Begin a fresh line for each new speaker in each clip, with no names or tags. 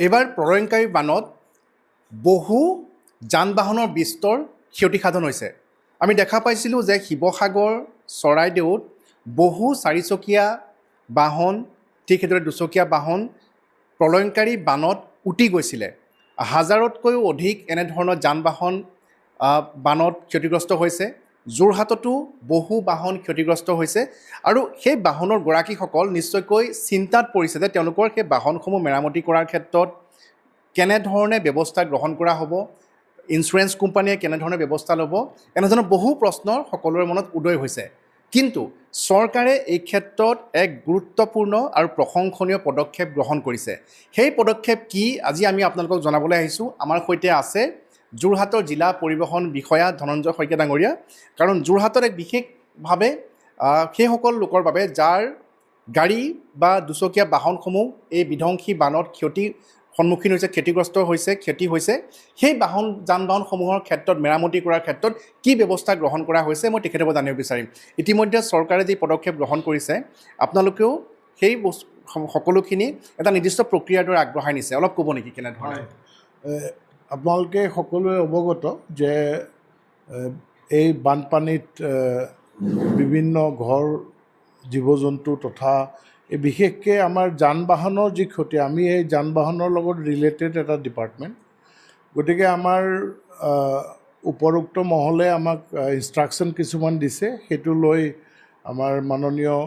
এইবাৰ প্ৰলয়ংকাৰী বানত বহু যান বাহনৰ বিস্তৰ ক্ষতিসাধন হৈছে। আমি দেখা পাইছিলোঁ যে শিৱসাগৰ চৰাইদেউত বহু চাৰিচকীয়া বাহন, ঠিক সেইদৰে দুচকীয়া বাহন প্ৰলয়ংকাৰী বানত উটি গৈছিলে। হাজাৰতকৈও অধিক এনেধৰণৰ যান বাহন বানত ক্ষতিগ্ৰস্ত হৈছে। যোৰহাটতো বহু বাহন ক্ষতিগ্ৰস্ত হৈছে আৰু সেই বাহনৰ গৰাকীসকল নিশ্চয়কৈ চিন্তাত পৰিছে যে তেওঁলোকৰ সেই বাহনসমূহ মেৰামতি কৰাৰ ক্ষেত্ৰত কেনেধৰণে ব্যৱস্থা গ্ৰহণ কৰা হ'ব, ইঞ্চুৰেঞ্চ কোম্পানীয়ে কেনেধৰণে ব্যৱস্থা ল'ব, এনেধৰণৰ বহু প্ৰশ্ন সকলোৰে মনত উদয় হৈছে। কিন্তু চৰকাৰে এই ক্ষেত্ৰত এক গুৰুত্বপূৰ্ণ আৰু প্ৰশংসনীয় পদক্ষেপ গ্ৰহণ কৰিছে। সেই পদক্ষেপ কি আজি আমি আপোনালোকক জনাবলৈ আহিছোঁ। আমাৰ সৈতে আছে যোৰহাটৰ জিলা পৰিবহণ বিষয়া ধনঞ্জয় শইকীয়া ডাঙৰীয়া। কাৰণ যোৰহাটত এক বিশেষভাৱে সেইসকল লোকৰ বাবে যাৰ গাড়ী বা দুচকীয়া বাহনসমূহ এই বিধ্বংসী বানত সন্মুখীন হৈছে, ক্ষতি হৈছে, সেই যান বাহনসমূহৰ ক্ষেত্ৰত মেৰামতি কৰাৰ ক্ষেত্ৰত কি ব্যৱস্থা গ্ৰহণ কৰা হৈছে মই তেখেতৰ পৰা জানিব বিচাৰিম। ইতিমধ্যে চৰকাৰে যি পদক্ষেপ গ্ৰহণ কৰিছে, আপোনালোকেও সেই সকলোখিনি এটা নিৰ্দিষ্ট প্ৰক্ৰিয়াৰ দৰে আগবঢ়াই নিছে। অলপ ক'ব নেকি কেনেধৰণে?
আপোনালোকে সকলোৱে অৱগত যে এই বানপানীত বিভিন্ন ঘৰ, জীৱ জন্তু তথা বিশেষকৈ আমাৰ যান বাহনৰ যি ক্ষতি, আমি এই যান বাহনৰ লগত ৰিলেটেড এটা ডিপাৰ্টমেণ্ট, গতিকে আমাৰ উপৰোক্ত মহলে আমাক ইনষ্ট্ৰাকশ্যন কিছুমান দিছে। সেইটো লৈ আমাৰ মাননীয়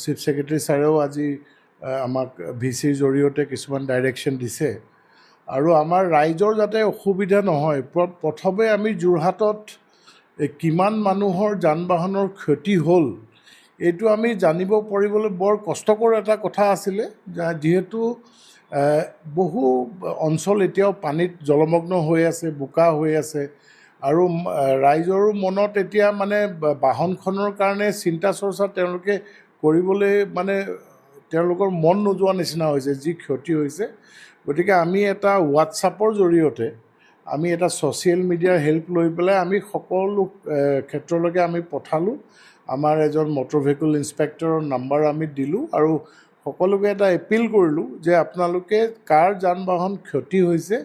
চিফ ছেক্ৰেটাৰী ছাৰেও আজি আমাক VCৰ জৰিয়তে কিছুমান ডাইৰেকশ্যন দিছে। আৰু আমাৰ ৰাইজৰ যাতে অসুবিধা নহয়, প্ৰথমে আমি যোৰহাটত কিমান মানুহৰ যান বাহনৰ ক্ষতি হ'ল এইটো আমি জানিব পাৰিবলৈ বৰ কষ্টকৰ এটা কথা আছিলে, যিহেতু বহু অঞ্চল এতিয়াও পানীত জলমগ্ন হৈ আছে, বোকা হৈ আছে আৰু ৰাইজৰো মনত এতিয়া মানে বাহনখনৰ কাৰণে চিন্তা চৰ্চা তেওঁলোকে কৰিবলৈ তেওঁলোকৰ মন নোযোৱা নিচিনা হৈছে, যি ক্ষতি হৈছে। গতিকে আমি এটা হোৱাটছআপৰ জৰিয়তে আমি এটা ছ'চিয়েল মিডিয়াৰ হেল্প লৈ পেলাই আমি সকলো ক্ষেত্ৰলৈকে আমি পঠালোঁ। আমাৰ এজন মটৰ ভেহিকল ইনস্পেক্টৰৰ নাম্বাৰ আমি দিলোঁ আৰু সকলোকে এটা এপিল কৰিলোঁ যে আপোনালোকে কাৰ যান বাহন ক্ষতি হৈছে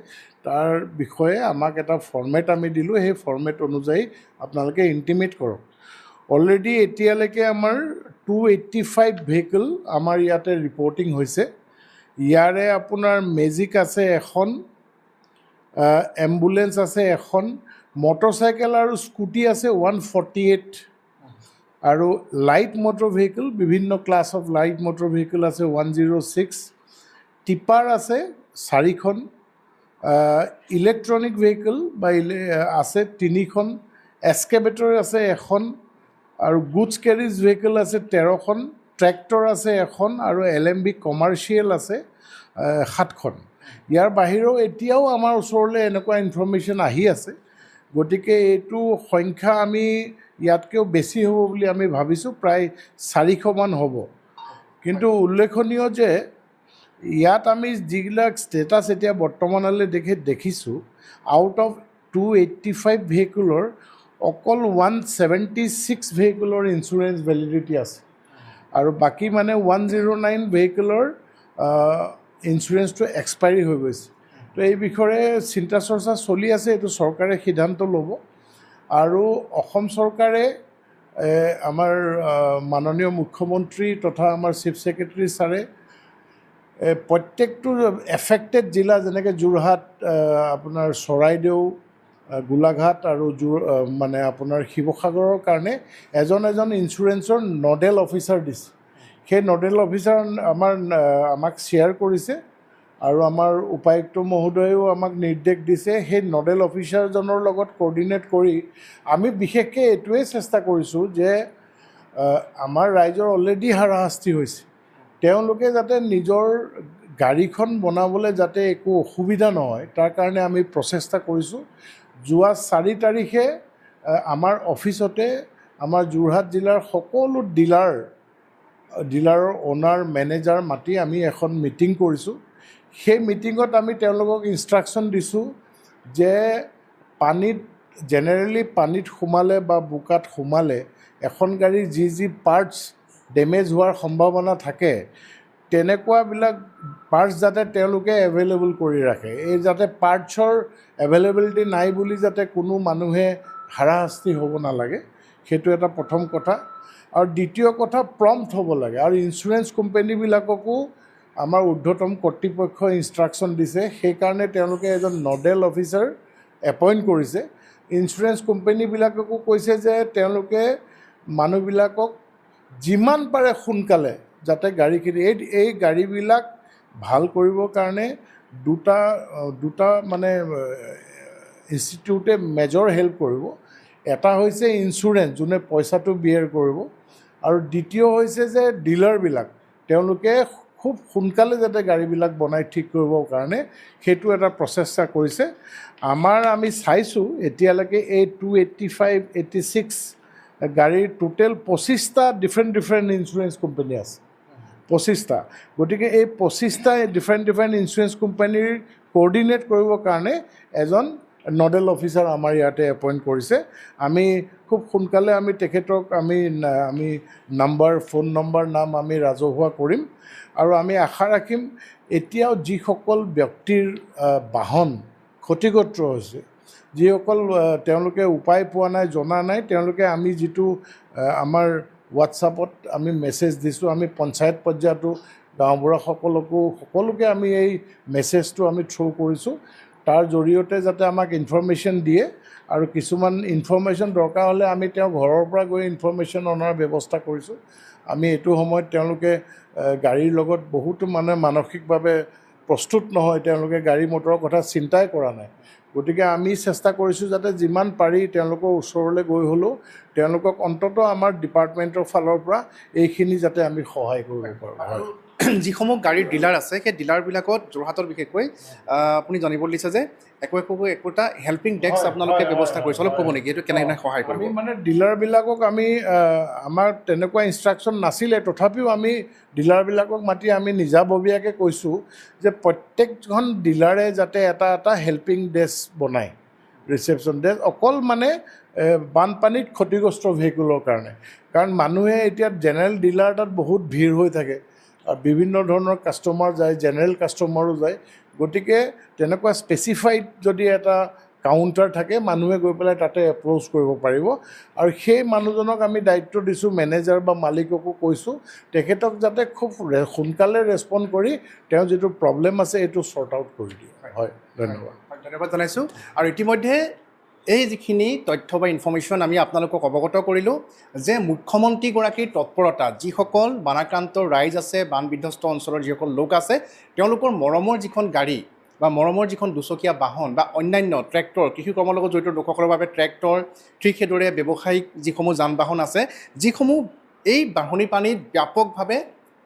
তাৰ বিষয়ে আমাক এটা ফৰ্মেট আমি দিলোঁ, সেই ফৰ্মেট অনুযায়ী আপোনালোকে ইণ্টিমেট কৰক। অলৰেডি এতিয়ালৈকে আমাৰ 285 ভেহিকল আমাৰ ইয়াতে ৰিপৰ্টিং হৈছে। ইয়াৰে আপোনাৰ মেজিক আছে এখন, এম্বুলেঞ্চ আছে এখন, মটৰচাইকেল আৰু স্কুটি আছে 148, আৰু লাইট মটৰ ভেহিকল, বিভিন্ন class of light motor vehicle আছে 106, টিপাৰ আছে 4খন, ইলেক্ট্ৰনিক ভেহিকল আছে 3খন, এক্সকেভেটৰ আছে এখন, আৰু গুডছ কেৰিজ ভেহিকল আছে 13খন, ট্ৰেক্টৰ আছে এখন, আৰু LMB কমাৰ্চিয়েল আছে 7খন। ইয়াৰ বাহিৰেও এতিয়াও আমাৰ ওচৰলৈ এনেকুৱা ইনফৰ্মেশ্যন আহি আছে। গতিকে এইটো সংখ্যা আমি ইয়াতকৈও বেছি হ'ব বুলি আমি ভাবিছোঁ, প্ৰায় 400মান হ'ব। কিন্তু উল্লেখনীয় যে ইয়াত আমি যিবিলাক ষ্টেটাছ এতিয়া বৰ্তমানলৈ দেখিছোঁ, আউট অফ 285 ভেহিকুলৰ অকল 176 ভেহিকুলৰ ইঞ্চুৰেঞ্চ ভেলিডিটি আছে আৰু বাকী 109 ভেহিকুলৰ ইঞ্চুৰেঞ্চটো এক্সপায়াৰী হৈ গৈছে। তো এই বিষয়ে চিন্তা চৰ্চা চলি আছে, এইটো চৰকাৰে সিদ্ধান্ত ল'ব। আৰু অসম চৰকাৰে আমাৰ মাননীয় মুখ্যমন্ত্ৰী তথা আমাৰ চিফ ছেক্ৰেটাৰী ছাৰে প্ৰত্যেকটো এফেক্টেড জিলা, যেনেকৈ যোৰহাট, আপোনাৰ চৰাইদেউ, গোলাঘাট আৰু আপোনাৰ শিৱসাগৰৰ কাৰণে এজন ইঞ্চুৰেঞ্চৰ নডেল অফিচাৰ দিছে। সেই নডেল অফিচাৰ আমাক শ্বেয়াৰ কৰিছে আৰু আমাৰ উপায়ুক্ত মহোদয়েও আমাক নিৰ্দেশ দিছে। সেই নডেল অফিচাৰজনৰ লগত কোঅৰ্ডিনেট কৰি আমি বিশেষকৈ এইটোৱেই চেষ্টা কৰিছোঁ যে আমাৰ ৰাইজৰ অলৰেডি হাৰাশাস্তি হৈছে, তেওঁলোকে যাতে নিজৰ গাড়ীখন বনাবলৈ যাতে একো অসুবিধা নহয় তাৰ কাৰণে আমি প্ৰচেষ্টা কৰিছোঁ। যোৱা 4 তাৰিখে আমাৰ অফিচতে আমাৰ যোৰহাট জিলাৰ সকলো ডিলাৰৰ অ'নাৰ, মেনেজাৰ মাতি আমি এখন মিটিং কৰিছোঁ। সেই মিটিঙত আমি তেওঁলোকক ইনষ্ট্ৰাকশ্যন দিছোঁ যে জেনেৰেলি পানীত সোমালে বা বোকাত সোমালে এখন গাড়ীৰ যি পাৰ্টছ ডেমেজ হোৱাৰ সম্ভাৱনা থাকে তেনেকুৱাবিলাক পাৰ্টছ যাতে তেওঁলোকে এভেইলেবল কৰি ৰাখে, এই যাতে পাৰ্টছৰ এভেইলেবিলিটি নাই বুলি যাতে কোনো মানুহে হাৰাশাস্তি হ'ব নালাগে, সেইটো এটা প্ৰথম কথা। আৰু দ্বিতীয় কথা, প্ৰম্পট হ'ব লাগে। আৰু ইঞ্চুৰেঞ্চ কোম্পানীবিলাককো আমাৰ ঊৰ্ধ্বতম কৰ্তৃপক্ষই ইনষ্ট্ৰাকশ্যন দিছে, সেইকাৰণে তেওঁলোকে এজন নডেল অফিচাৰ এপইণ্ট কৰিছে। ইঞ্চুৰেঞ্চ কোম্পানীবিলাককো কৈছে যে তেওঁলোকে মানুহবিলাকক যিমান পাৰে সোনকালে যাতে গাড়ীখিনি এই গাড়ীবিলাক ভাল কৰিবৰ কাৰণে দুটা মানে ইনষ্টিটিউটে মেজৰ হেল্প কৰিব। এটা হৈছে ইঞ্চুৰেঞ্চ, যোনে পইচাটো বিয়েৰ কৰিব, আৰু দ্বিতীয় হৈছে যে ডিলাৰবিলাক তেওঁলোকে খুব সোনকালে যাতে গাড়ীবিলাক বনাই ঠিক কৰিবৰ কাৰণে সেইটো এটা প্ৰচেষ্টা কৰিছে। আমি চাইছোঁ এতিয়ালৈকে এই 285, 86 গাড়ীৰ টোটেল 25টা ডিফাৰেণ্ট ইঞ্চুৰেঞ্চ কোম্পানী আছে, 25টা। গতিকে এই 25টা ডিফাৰেণ্ট ইঞ্চুৰেঞ্চ কোম্পানীৰ কোঅৰ্ডিনেট কৰিবৰ কাৰণে এজন নডেল অফিচাৰ আমাৰ ইয়াতে এপইণ্ট কৰিছে। আমি খুব সোনকালে তেখেতক আমি ফোন নম্বৰ নাম আমি ৰাজহুৱা কৰিম। আৰু আমি আশা ৰাখিম এতিয়াও যিসকল ব্যক্তিৰ বাহন ক্ষতিগ্ৰস্ত হৈছে, যিসকল তেওঁলোকে উপায় পোৱা নাই, জনা নাই, তেওঁলোকে আমি যিটো আমাৰ হোৱাটছআপত আমি মেছেজ দিছোঁ, আমি পঞ্চায়ত পৰ্যায়তো সকলোকে আমি এই মেছেজটো আমি থ্ৰু কৰিছোঁ। তাৰ জৰিয়তে যাতে আমাক ইনফৰমেশ্যন দিয়ে, আৰু কিছুমান ইনফৰমেশ্যন দৰকাৰ হ'লে আমি তেওঁ ঘৰৰ পৰা গৈ ইনফৰমেশ্যন অনাৰ ব্যৱস্থা কৰিছোঁ। আমি এইটো সময়ত তেওঁলোকে গাড়ীৰ লগত বহুতো মানসিকভাৱে প্ৰস্তুত নহয়, তেওঁলোকে গাড়ী মটৰৰ কথা চিন্তাই কৰা নাই। গতিকে আমি চেষ্টা কৰিছোঁ যাতে যিমান পাৰি তেওঁলোকৰ ওচৰলৈ গৈ হ'লেও তেওঁলোকক অন্ততঃ আমাৰ ডিপাৰ্টমেণ্টৰ ফালৰ পৰা এইখিনি যাতে আমি সহায় কৰিব পাৰোঁ।
আৰু যিসমূহ গাড়ীৰ ডিলাৰ আছে সেই ডিলাৰবিলাকত যোৰহাটত বিশেষকৈ আপুনি জানিব দিছে যে একোটা হেল্পিং ডেস্ক আপোনালোকে ব্যৱস্থা কৰিছে, অলপ ক'ব নেকি এইটো কেনেকৈ সহায় কৰিব?
আমি ডিলাৰবিলাকক আমাৰ তেনেকুৱা ইনষ্ট্ৰাকশ্যন নাছিলে, তথাপিও আমি ডিলাৰবিলাকক মাতি আমি নিজাববীয়াকৈ কৈছোঁ যে প্ৰত্যেকখন ডিলাৰে যাতে এটা হেল্পিং ডেস্ক বনায়, ৰিচেপশ্যন ডেস্ক, অকল বানপানীত ক্ষতিগ্ৰস্ত ভেহিকুলৰ কাৰণে। কাৰণ মানুহে এতিয়া জেনেৰেল ডিলাৰ তাত বহুত ভিৰ হৈ থাকে, আৰু বিভিন্ন ধৰণৰ কাষ্টমাৰ যায়, জেনেৰেল কাষ্টমাৰো যায়। গতিকে তেনেকুৱা স্পেচিফাইড যদি এটা কাউণ্টাৰ থাকে, মানুহে গৈ পেলাই তাতে এপ্ৰ'চ কৰিব পাৰিব। আৰু সেই মানুহজনক আমি দায়িত্ব দিছোঁ, মেনেজাৰ বা মালিককো কৈছোঁ, তেখেতক যাতে খুব সোনকালে ৰেছপণ্ড কৰি তেওঁ যিটো প্ৰব্লেম আছে এইটো শ্বৰ্ট আউট কৰি দিয়ে। হয়,
ধন্যবাদ জনাইছোঁ। আৰু ইতিমধ্যে এই যিখিনি তথ্য বা ইনফৰ্মেশ্যন আমি আপোনালোকক অৱগত কৰিলোঁ যে মুখ্যমন্ত্ৰীগৰাকীৰ তৎপৰতা, যিসকল বানাক্ৰান্ত ৰাইজ আছে, বান বিধ্বস্ত অঞ্চলৰ যিসকল লোক আছে, তেওঁলোকৰ মৰমৰ যিখন গাড়ী বা মৰমৰ যিখন দুচকীয়া বাহন বা অন্যান্য ট্ৰেক্টৰ, কৃষি কৰ্মৰ লগত জড়িত লোকসকলৰ বাবে ট্ৰেক্টৰ, ঠিক সেইদৰে ব্যৱসায়িক যিসমূহ যান বাহন আছে, যিসমূহ এই বাঢ়নী পানীত ব্যাপকভাৱে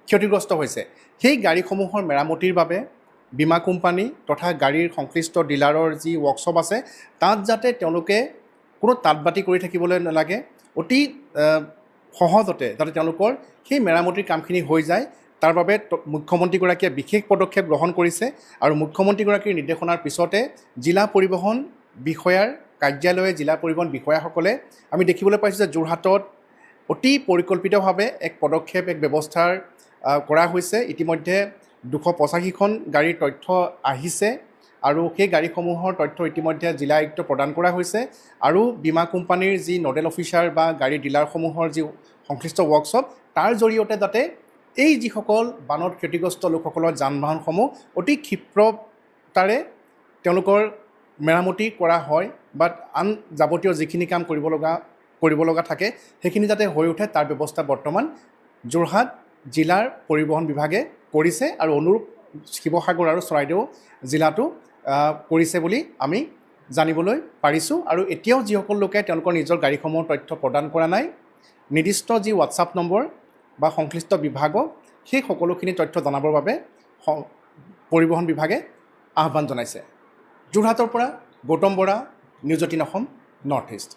ক্ষতিগ্ৰস্ত হৈছে, সেই গাড়ীসমূহৰ মেৰামতিৰ বাবে বীমা কোম্পানী তথা গাড়ীৰ সংশ্লিষ্ট ডিলাৰৰ যি ৱৰ্কশ্বপ আছে, তাত যাতে তেওঁলোকে কোনো তাঁতবাতি কৰি থাকিবলৈ নালাগে, অতি সহজতে যাতে তেওঁলোকৰ সেই মেৰামতিৰ কামখিনি হৈ যায়, তাৰ বাবে মুখ্যমন্ত্ৰীগৰাকীয়ে বিশেষ পদক্ষেপ গ্ৰহণ কৰিছে। আৰু মুখ্যমন্ত্ৰীগৰাকীৰ নিৰ্দেশনাৰ পিছতে জিলা পৰিবহণ বিষয়াৰ কাৰ্যালয়ে, জিলা পৰিবহণ বিষয়াসকলে আমি দেখিবলৈ পাইছোঁ যে যোৰহাটত অতি পৰিকল্পিতভাৱে এক পদক্ষেপ, এক ব্যৱস্থাৰ কৰা হৈছে। ইতিমধ্যে 285খন গাড়ীৰ তথ্য আহিছে, আৰু সেই গাড়ীসমূহৰ তথ্য ইতিমধ্যে জিলা আয়ুক্ত প্ৰদান কৰা হৈছে। আৰু বীমা কোম্পানীৰ যি নডেল অফিচাৰ বা গাড়ী ডিলাৰসমূহৰ যি সংশ্লিষ্ট ৱৰ্কশ্বপ, তাৰ জৰিয়তে যাতে এই যিসকল বানত ক্ষতিগ্ৰস্ত লোকসকলৰ যান বাহনসমূহ অতি ক্ষিপ্ৰতাৰে তেওঁলোকৰ মেৰামতি কৰা হয়, বা আন যাৱতীয় যিখিনি কাম কৰিব লগা থাকে সেইখিনি যাতে হৈ উঠে, তাৰ ব্যৱস্থা বৰ্তমান যোৰহাট জিলাৰ পৰিবহণ বিভাগে কৰিছে, আৰু অনুৰূপ শিৱসাগৰ আৰু চৰাইদেউ জিলাতো কৰিছে বুলি আমি জানিবলৈ পাৰিছোঁ। আৰু এতিয়াও যিসকল লোকে তেওঁলোকৰ নিজৰ গাড়ীসমূহৰ তথ্য প্ৰদান কৰা নাই, নিৰ্দিষ্ট যি হোৱাটছআপ নম্বৰ বা সংশ্লিষ্ট বিভাগক সেই সকলোখিনি তথ্য জনাবৰ বাবে পৰিবহণ বিভাগে আহ্বান জনাইছে। যোৰহাটৰ পৰা Gautam Bora, news 18 Assam, north east.